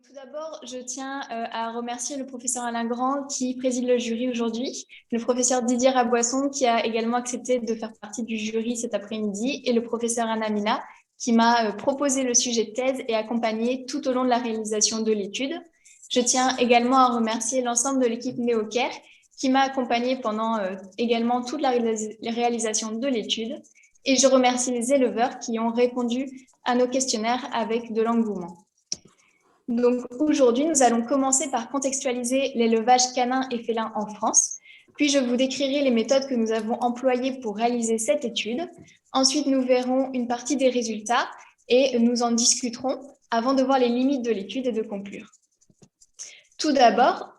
Tout d'abord, je tiens à remercier le professeur Alain Grand qui préside le jury aujourd'hui, le professeur Didier Raboisson qui a également accepté de faire partie du jury cet après-midi et le professeur Anna Mila qui m'a proposé le sujet de thèse et accompagné tout au long de la réalisation de l'étude. Je tiens également à remercier l'ensemble de l'équipe NeoCare qui m'a accompagné pendant également toute la réalisation de l'étude. Et je remercie les éleveurs qui ont répondu à nos questionnaires avec de l'engouement. Donc aujourd'hui, nous allons commencer par contextualiser l'élevage canin et félin en France. Puis je vous décrirai les méthodes que nous avons employées pour réaliser cette étude. Ensuite, nous verrons une partie des résultats et nous en discuterons avant de voir les limites de l'étude et de conclure. Tout d'abord,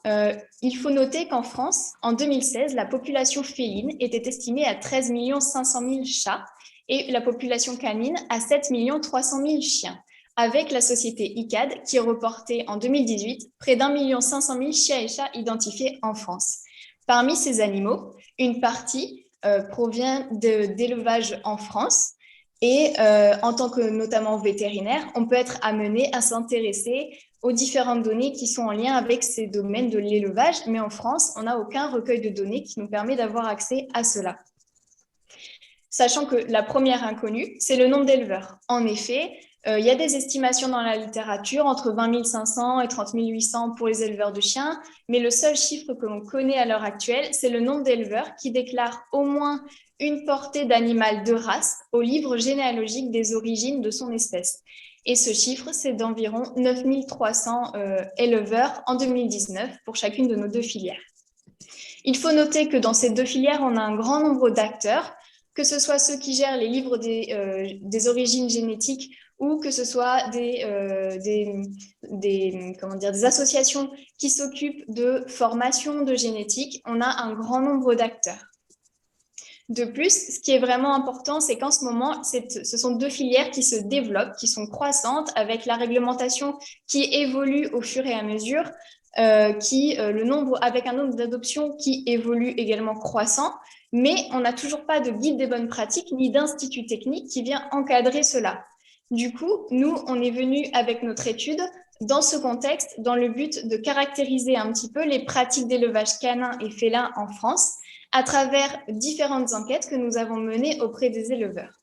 il faut noter qu'en France, en 2016, la population féline était estimée à 13 500 000 chats et la population canine à 7 300 000 chiens, avec la société ICAD qui reportait en 2018 près d'1 500 000 chiens et chats identifiés en France. Parmi ces animaux, une partie provient d'élevage en France et en tant que notamment vétérinaire, on peut être amené à s'intéresser aux différentes données qui sont en lien avec ces domaines de l'élevage, mais en France, on n'a aucun recueil de données qui nous permet d'avoir accès à cela. Sachant que la première inconnue, c'est le nombre d'éleveurs. En effet, il y a des estimations dans la littérature entre 20 500 et 30 800 pour les éleveurs de chiens, mais le seul chiffre que l'on connaît à l'heure actuelle, c'est le nombre d'éleveurs qui déclarent au moins une portée d'animal de race au livre généalogique des origines de son espèce. Et ce chiffre, c'est d'environ 9 300 éleveurs en 2019 pour chacune de nos deux filières. Il faut noter que dans ces deux filières, on a un grand nombre d'acteurs, que ce soit ceux qui gèrent les livres des origines génétiques ou que ce soit des associations qui s'occupent de formation de génétique. On a un grand nombre d'acteurs. De plus, ce qui est vraiment important, c'est qu'en ce moment, ce sont deux filières qui se développent, qui sont croissantes, avec la réglementation qui évolue au fur et à mesure, avec un nombre d'adoptions qui évolue également croissant, mais on n'a toujours pas de guide des bonnes pratiques ni d'institut technique qui vient encadrer cela. Du coup, nous, on est venu avec notre étude dans ce contexte, dans le but de caractériser un petit peu les pratiques d'élevage canin et félin en France, à travers différentes enquêtes que nous avons menées auprès des éleveurs.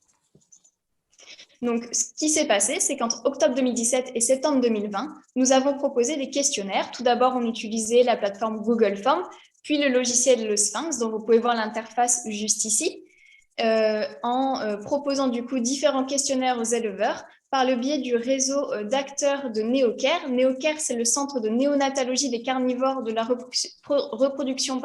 Donc, ce qui s'est passé, c'est qu'entre octobre 2017 et septembre 2020, nous avons proposé des questionnaires. Tout d'abord, on utilisait la plateforme Google Forms, puis le logiciel Le Sphinx, dont vous pouvez voir l'interface juste ici, en proposant du coup différents questionnaires aux éleveurs par le biais du réseau d'acteurs de NeoCare. NeoCare, c'est le centre de néonatologie des carnivores, de la reproduction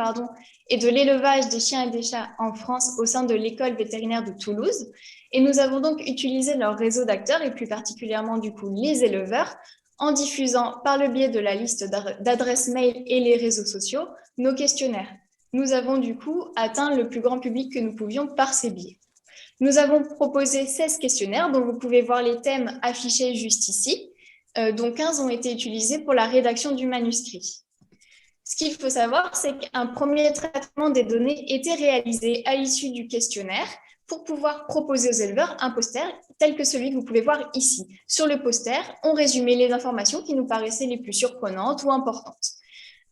et de l'élevage des chiens et des chats en France au sein de l'école vétérinaire de Toulouse. Et nous avons donc utilisé leur réseau d'acteurs et plus particulièrement du coup les éleveurs en diffusant par le biais de la liste d'adresses mail et les réseaux sociaux nos questionnaires. Nous avons du coup atteint le plus grand public que nous pouvions par ces biais. Nous avons proposé 16 questionnaires dont vous pouvez voir les thèmes affichés juste ici, dont 15 ont été utilisés pour la rédaction du manuscrit. Ce qu'il faut savoir, c'est qu'un premier traitement des données était réalisé à l'issue du questionnaire pour pouvoir proposer aux éleveurs un poster tel que celui que vous pouvez voir ici. Sur le poster, on résumait les informations qui nous paraissaient les plus surprenantes ou importantes.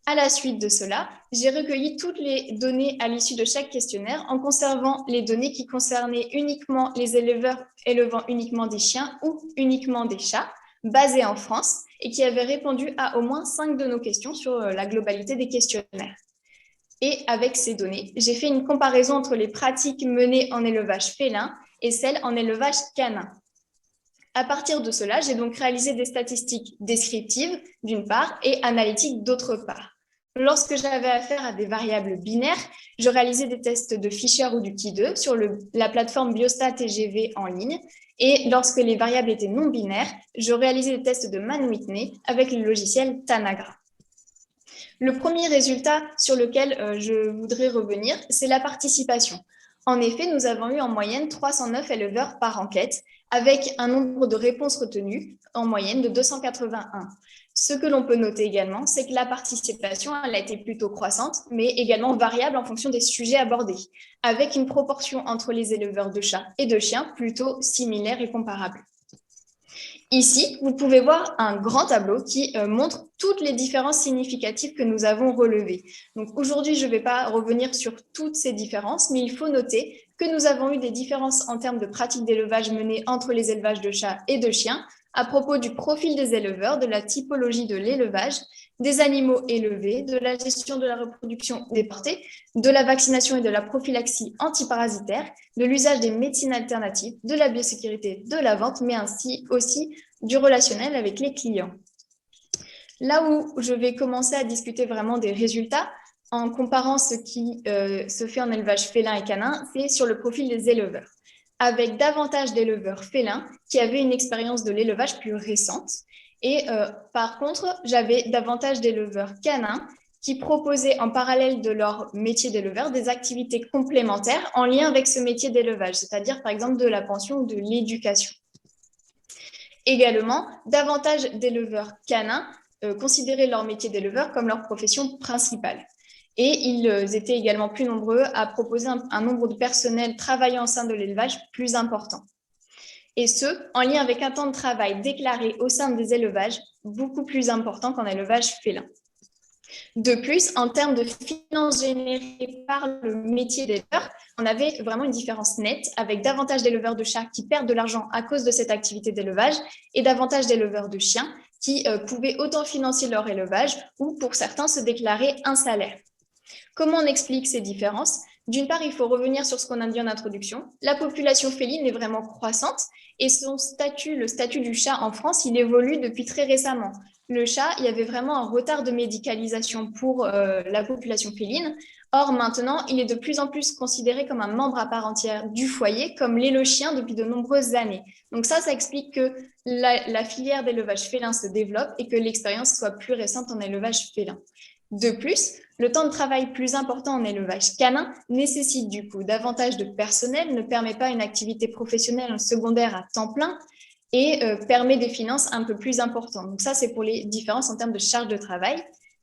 À la suite de cela, j'ai recueilli toutes les données à l'issue de chaque questionnaire en conservant les données qui concernaient uniquement les éleveurs élevant uniquement des chiens ou uniquement des chats, basés en France, et qui avaient répondu à au moins 5 de nos questions sur la globalité des questionnaires. Et avec ces données, j'ai fait une comparaison entre les pratiques menées en élevage félin et celles en élevage canin. À partir de cela, j'ai donc réalisé des statistiques descriptives d'une part et analytiques d'autre part. Lorsque j'avais affaire à des variables binaires, je réalisais des tests de Fisher ou du Ki2 sur la plateforme Biostat TGV en ligne. Et lorsque les variables étaient non binaires, je réalisais des tests de Mann-Whitney avec le logiciel Tanagra. Le premier résultat sur lequel je voudrais revenir, c'est la participation. En effet, nous avons eu en moyenne 309 éleveurs par enquête, avec un nombre de réponses retenues en moyenne de 281. Ce que l'on peut noter également, c'est que la participation elle a été plutôt croissante, mais également variable en fonction des sujets abordés, avec une proportion entre les éleveurs de chats et de chiens plutôt similaire et comparable. Ici, vous pouvez voir un grand tableau qui montre toutes les différences significatives que nous avons relevées. Donc aujourd'hui, je ne vais pas revenir sur toutes ces différences, mais il faut noter que nous avons eu des différences en termes de pratiques d'élevage menées entre les élevages de chats et de chiens, à propos du profil des éleveurs, de la typologie de l'élevage, des animaux élevés, de la gestion de la reproduction déportée, de la vaccination et de la prophylaxie antiparasitaire, de l'usage des médecines alternatives, de la biosécurité de la vente, mais ainsi aussi du relationnel avec les clients. Là où je vais commencer à discuter vraiment des résultats, en comparant ce qui se fait en élevage félin et canin, c'est sur le profil des éleveurs, avec davantage d'éleveurs félins qui avaient une expérience de l'élevage plus récente. Et par contre, j'avais davantage d'éleveurs canins qui proposaient en parallèle de leur métier d'éleveur des activités complémentaires en lien avec ce métier d'élevage, c'est-à-dire par exemple de la pension ou de l'éducation. Également, davantage d'éleveurs canins considéraient leur métier d'éleveur comme leur profession principale. Et ils étaient également plus nombreux à proposer un nombre de personnel travaillant au sein de l'élevage plus important. Et ce, en lien avec un temps de travail déclaré au sein des élevages beaucoup plus important qu'en élevage félin. De plus, en termes de finances générées par le métier d'éleveur, on avait vraiment une différence nette avec davantage d'éleveurs de chats qui perdent de l'argent à cause de cette activité d'élevage et davantage d'éleveurs de chiens qui pouvaient autant financer leur élevage ou pour certains se déclarer un salaire. Comment on explique ces différences? D'une part, il faut revenir sur ce qu'on a dit en introduction. La population féline est vraiment croissante et son statut, le statut du chat en France, il évolue depuis très récemment. Le chat, il y avait vraiment un retard de médicalisation pour la population féline. Or, maintenant, il est de plus en plus considéré comme un membre à part entière du foyer, comme l'est le chien depuis de nombreuses années. Donc ça explique que la filière d'élevage félin se développe et que l'expérience soit plus récente en élevage félin. De plus, le temps de travail plus important en élevage canin nécessite du coup davantage de personnel, ne permet pas une activité professionnelle secondaire à temps plein et permet des finances un peu plus importantes. Donc ça, c'est pour les différences en termes de charge de travail.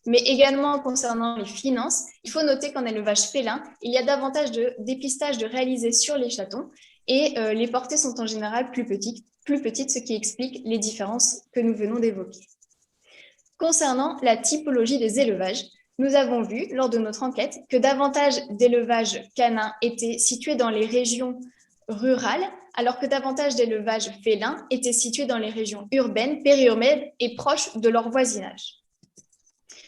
Mais également concernant les finances, il faut noter qu'en élevage félin, il y a davantage de dépistage de réaliser sur les chatons et les portées sont en général plus petites, ce qui explique les différences que nous venons d'évoquer. Concernant la typologie des élevages, nous avons vu lors de notre enquête que davantage d'élevages canins étaient situés dans les régions rurales, alors que davantage d'élevages félins étaient situés dans les régions urbaines, périurbaines et proches de leur voisinage.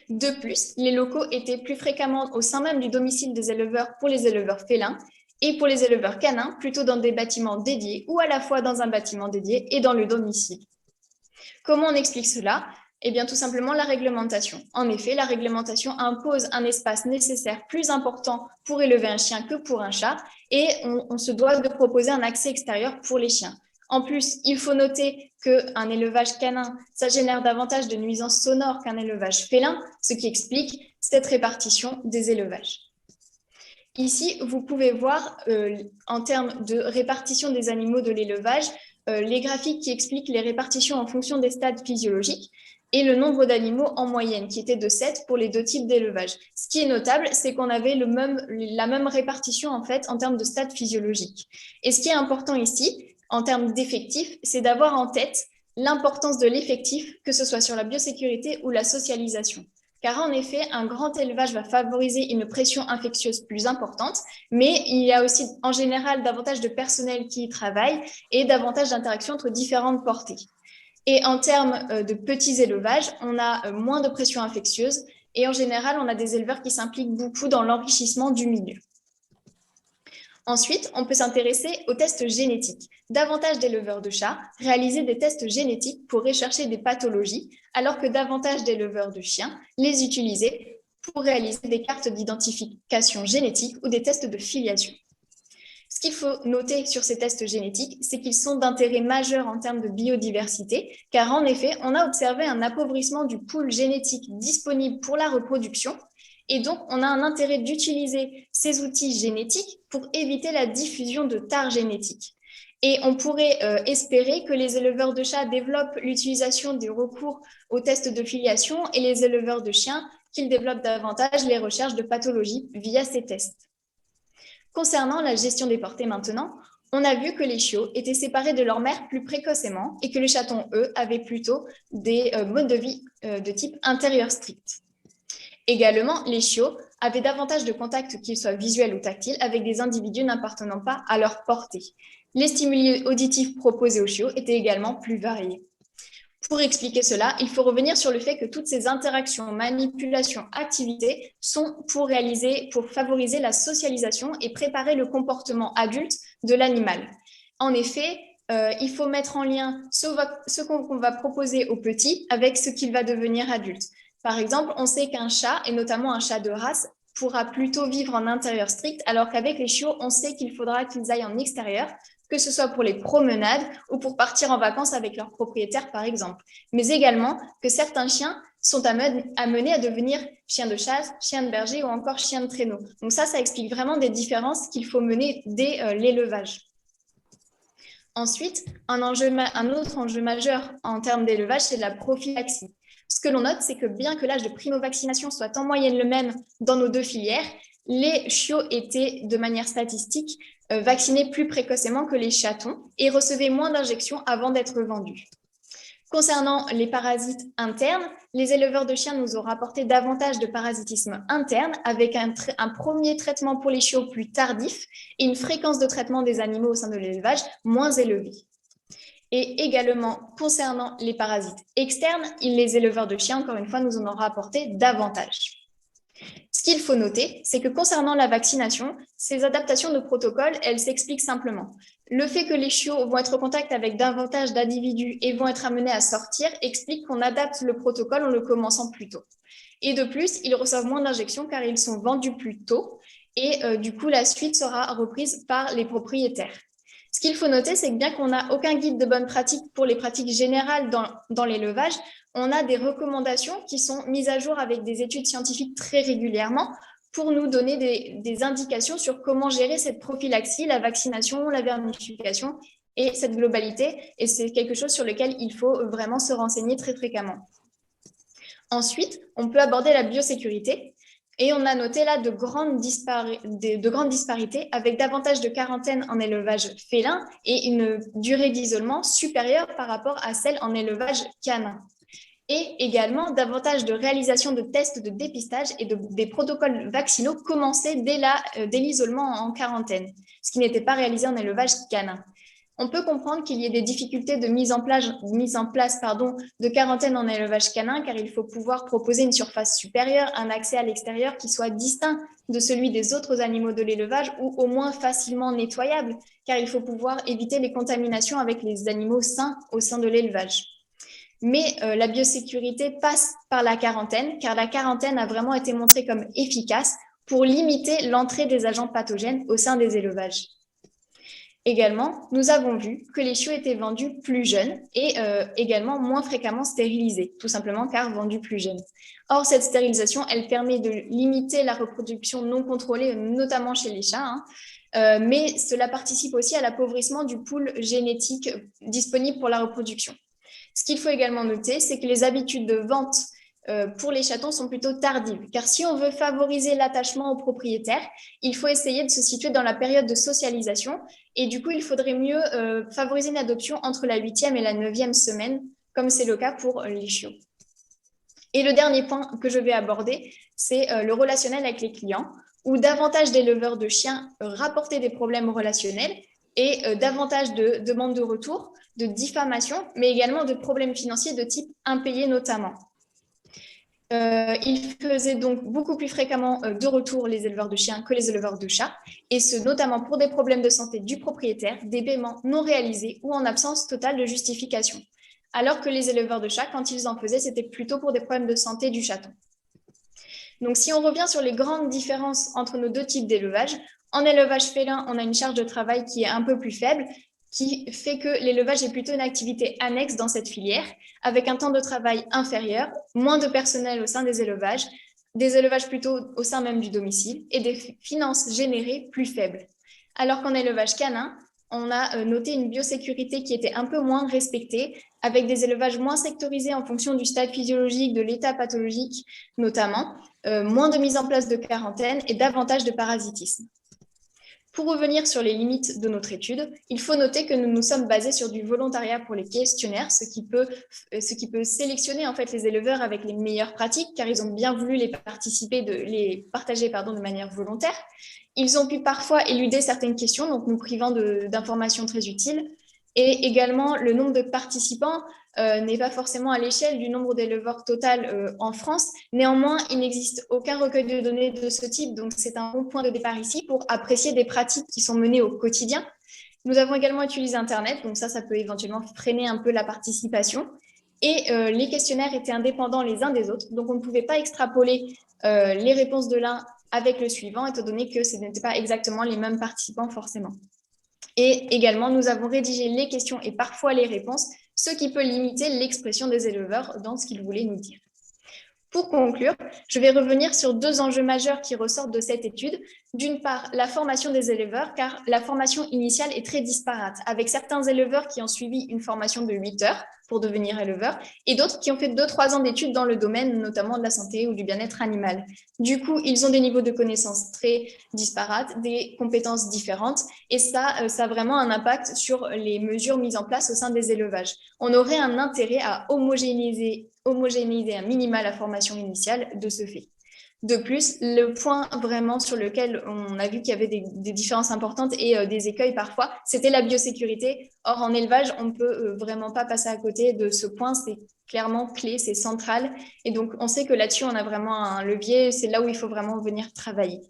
De plus, les locaux étaient plus fréquemment au sein même du domicile des éleveurs pour les éleveurs félins et pour les éleveurs canins, plutôt dans des bâtiments dédiés ou à la fois dans un bâtiment dédié et dans le domicile. Comment on explique cela? Eh bien, tout simplement la réglementation. En effet, la réglementation impose un espace nécessaire plus important pour élever un chien que pour un chat et on se doit de proposer un accès extérieur pour les chiens. En plus, il faut noter qu'un élevage canin, ça génère davantage de nuisances sonores qu'un élevage félin, ce qui explique cette répartition des élevages. Ici, vous pouvez voir en termes de répartition des animaux de l'élevage, les graphiques qui expliquent les répartitions en fonction des stades physiologiques et le nombre d'animaux en moyenne, qui était de 7 pour les deux types d'élevage. Ce qui est notable, c'est qu'on avait la même répartition en fait en termes de stades physiologiques. Et ce qui est important ici, en termes d'effectifs, c'est d'avoir en tête l'importance de l'effectif, que ce soit sur la biosécurité ou la socialisation. Car en effet, un grand élevage va favoriser une pression infectieuse plus importante, mais il y a aussi en général davantage de personnel qui y travaille et davantage d'interactions entre différentes portées. Et en termes de petits élevages, on a moins de pression infectieuse et en général, on a des éleveurs qui s'impliquent beaucoup dans l'enrichissement du milieu. Ensuite, on peut s'intéresser aux tests génétiques. Davantage d'éleveurs de chats réalisaient des tests génétiques pour rechercher des pathologies, alors que davantage d'éleveurs de chiens les utilisaient pour réaliser des cartes d'identification génétique ou des tests de filiation. Ce qu'il faut noter sur ces tests génétiques, c'est qu'ils sont d'intérêt majeur en termes de biodiversité, car en effet, on a observé un appauvrissement du pool génétique disponible pour la reproduction, et donc on a un intérêt d'utiliser ces outils génétiques pour éviter la diffusion de tares génétiques. Et on pourrait espérer que les éleveurs de chats développent l'utilisation du recours aux tests de filiation et les éleveurs de chiens qu'ils développent davantage les recherches de pathologies via ces tests. Concernant la gestion des portées maintenant, On a vu que les chiots étaient séparés de leur mère plus précocement et que les chatons, eux, avaient plutôt des modes de vie de type intérieur strict. Également, les chiots avaient davantage de contacts, qu'ils soient visuels ou tactiles, avec des individus n'appartenant pas à leur portée. Les stimuli auditifs proposés aux chiots étaient également plus variés. Pour expliquer cela, il faut revenir sur le fait que toutes ces interactions, manipulations, activités sont pour favoriser la socialisation et préparer le comportement adulte de l'animal. En effet, il faut mettre en lien ce qu'on va proposer au petit avec ce qu'il va devenir adulte. Par exemple, on sait qu'un chat, et notamment un chat de race, pourra plutôt vivre en intérieur strict, alors qu'avec les chiots, on sait qu'il faudra qu'ils aillent en extérieur, que ce soit pour les promenades ou pour partir en vacances avec leur propriétaire, par exemple. Mais également que certains chiens sont amenés à devenir chiens de chasse, chiens de berger ou encore chiens de traîneau. Donc ça explique vraiment des différences qu'il faut mener dès l'élevage. Ensuite, un autre enjeu majeur en termes d'élevage, c'est la prophylaxie. Ce que l'on note, c'est que bien que l'âge de primo-vaccination soit en moyenne le même dans nos deux filières, les chiots étaient, de manière statistique, vaccinés plus précocement que les chatons et recevaient moins d'injections avant d'être vendus. Concernant les parasites internes, les éleveurs de chiens nous ont rapporté davantage de parasitisme interne avec un premier traitement pour les chiots plus tardif et une fréquence de traitement des animaux au sein de l'élevage moins élevée. Et également, concernant les parasites externes, les éleveurs de chiens, encore une fois, nous en ont rapporté davantage. Ce qu'il faut noter, c'est que concernant la vaccination, ces adaptations de protocole, elles s'expliquent simplement. Le fait que les chiots vont être en contact avec davantage d'individus et vont être amenés à sortir explique qu'on adapte le protocole en le commençant plus tôt. Et de plus, ils reçoivent moins d'injections car ils sont vendus plus tôt et du coup, la suite sera reprise par les propriétaires. Ce qu'il faut noter, c'est que bien qu'on n'a aucun guide de bonne pratique pour les pratiques générales dans l'élevage, on a des recommandations qui sont mises à jour avec des études scientifiques très régulièrement pour nous donner des indications sur comment gérer cette prophylaxie, la vaccination, la vermifugiation et cette globalité. Et c'est quelque chose sur lequel il faut vraiment se renseigner très fréquemment. Ensuite, on peut aborder la biosécurité. Et on a noté là de grandes disparités avec davantage de quarantaine en élevage félin et une durée d'isolement supérieure par rapport à celle en élevage canin. Et également davantage de réalisation de tests de dépistage et des protocoles vaccinaux commencés dès l'isolement en quarantaine, ce qui n'était pas réalisé en élevage canin. On peut comprendre qu'il y ait des difficultés de mise en place de quarantaine en élevage canin, car il faut pouvoir proposer une surface supérieure, un accès à l'extérieur qui soit distinct de celui des autres animaux de l'élevage ou au moins facilement nettoyable, car il faut pouvoir éviter les contaminations avec les animaux sains au sein de l'élevage. Mais la biosécurité passe par la quarantaine, car la quarantaine a vraiment été montrée comme efficace pour limiter l'entrée des agents pathogènes au sein des élevages. Également, nous avons vu que les chiots étaient vendus plus jeunes et également moins fréquemment stérilisés, tout simplement car vendus plus jeunes. Or, cette stérilisation, elle permet de limiter la reproduction non contrôlée, notamment chez les chats, mais cela participe aussi à l'appauvrissement du pool génétique disponible pour la reproduction. Ce qu'il faut également noter, c'est que les habitudes de vente pour les chatons sont plutôt tardives, car si on veut favoriser l'attachement au propriétaire, il faut essayer de se situer dans la période de socialisation et du coup, il faudrait mieux favoriser une adoption entre la 8e et la 9e semaine, comme c'est le cas pour les chiots. Et le dernier point que je vais aborder, c'est le relationnel avec les clients, où davantage d'éleveurs de chiens rapportaient des problèmes relationnels et davantage de demandes de retour, de diffamation, mais également de problèmes financiers de type impayés notamment. Ils faisaient donc beaucoup plus fréquemment de retour les éleveurs de chiens que les éleveurs de chats, et ce notamment pour des problèmes de santé du propriétaire, des paiements non réalisés ou en absence totale de justification. Alors que les éleveurs de chats, quand ils en faisaient, c'était plutôt pour des problèmes de santé du chaton. Donc si on revient sur les grandes différences entre nos deux types d'élevage, en élevage félin, on a une charge de travail qui est un peu plus faible, qui fait que l'élevage est plutôt une activité annexe dans cette filière, avec un temps de travail inférieur, moins de personnel au sein des élevages plutôt au sein même du domicile, et des finances générées plus faibles. Alors qu'en élevage canin, on a noté une biosécurité qui était un peu moins respectée, avec des élevages moins sectorisés en fonction du stade physiologique, de l'état pathologique notamment, moins de mise en place de quarantaine et davantage de parasitisme. Pour revenir sur les limites de notre étude, il faut noter que nous nous sommes basés sur du volontariat pour les questionnaires, ce qui peut sélectionner en fait les éleveurs avec les meilleures pratiques, car ils ont bien voulu les partager de manière volontaire. Ils ont pu parfois éluder certaines questions, donc nous privant d'informations très utiles. Et également, le nombre de participants n'est pas forcément à l'échelle du nombre d'éleveurs total en France. Néanmoins, il n'existe aucun recueil de données de ce type, donc c'est un bon point de départ ici pour apprécier des pratiques qui sont menées au quotidien. Nous avons également utilisé Internet, donc ça peut éventuellement freiner un peu la participation. Et les questionnaires étaient indépendants les uns des autres, donc on ne pouvait pas extrapoler les réponses de l'un avec le suivant, étant donné que ce n'étaient pas exactement les mêmes participants forcément. Et également, nous avons rédigé les questions et parfois les réponses, ce qui peut limiter l'expression des éleveurs dans ce qu'ils voulaient nous dire. Pour conclure, je vais revenir sur 2 enjeux majeurs qui ressortent de cette étude. D'une part, la formation des éleveurs, car la formation initiale est très disparate, avec certains éleveurs qui ont suivi une formation de 8 heures pour devenir éleveurs, et d'autres qui ont fait 2-3 ans d'études dans le domaine, notamment de la santé ou du bien-être animal. Du coup, ils ont des niveaux de connaissances très disparates, des compétences différentes, et ça a vraiment un impact sur les mesures mises en place au sein des élevages. On aurait un intérêt à homogénéiser un minima la formation initiale de ce fait. De plus, le point vraiment sur lequel on a vu qu'il y avait des différences importantes et des écueils parfois, c'était la biosécurité. Or, en élevage, on ne peut vraiment pas passer à côté de ce point. C'est clairement clé, c'est central. Et donc, on sait que là-dessus, on a vraiment un levier. C'est là où il faut vraiment venir travailler.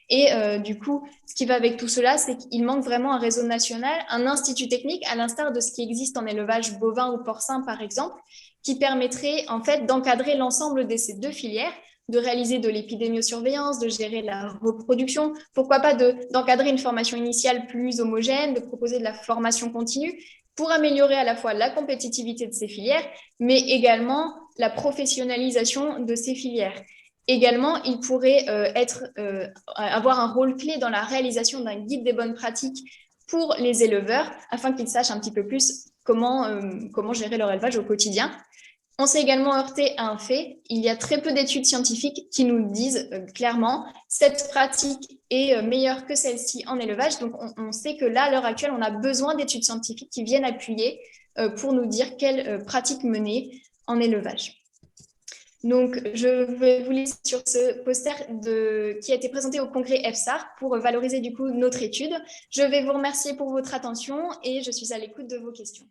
Et du coup, ce qui va avec tout cela, c'est qu'il manque vraiment un réseau national, un institut technique, à l'instar de ce qui existe en élevage bovin ou porcin, par exemple, qui permettrait en fait d'encadrer l'ensemble de ces 2 filières, de réaliser de l'épidémiosurveillance, de gérer la reproduction, pourquoi pas d'encadrer une formation initiale plus homogène, de proposer de la formation continue pour améliorer à la fois la compétitivité de ces filières, mais également la professionnalisation de ces filières. Également, il pourrait avoir un rôle clé dans la réalisation d'un guide des bonnes pratiques pour les éleveurs, afin qu'ils sachent un petit peu plus comment gérer leur élevage au quotidien. On s'est également heurté à un fait, il y a très peu d'études scientifiques qui nous disent clairement cette pratique est meilleure que celle-ci en élevage. Donc on sait que là, à l'heure actuelle, on a besoin d'études scientifiques qui viennent appuyer pour nous dire quelle pratique mener en élevage. Donc, je vais vous laisser sur ce poster qui a été présenté au congrès EFSAR pour valoriser du coup notre étude. Je vais vous remercier pour votre attention et je suis à l'écoute de vos questions.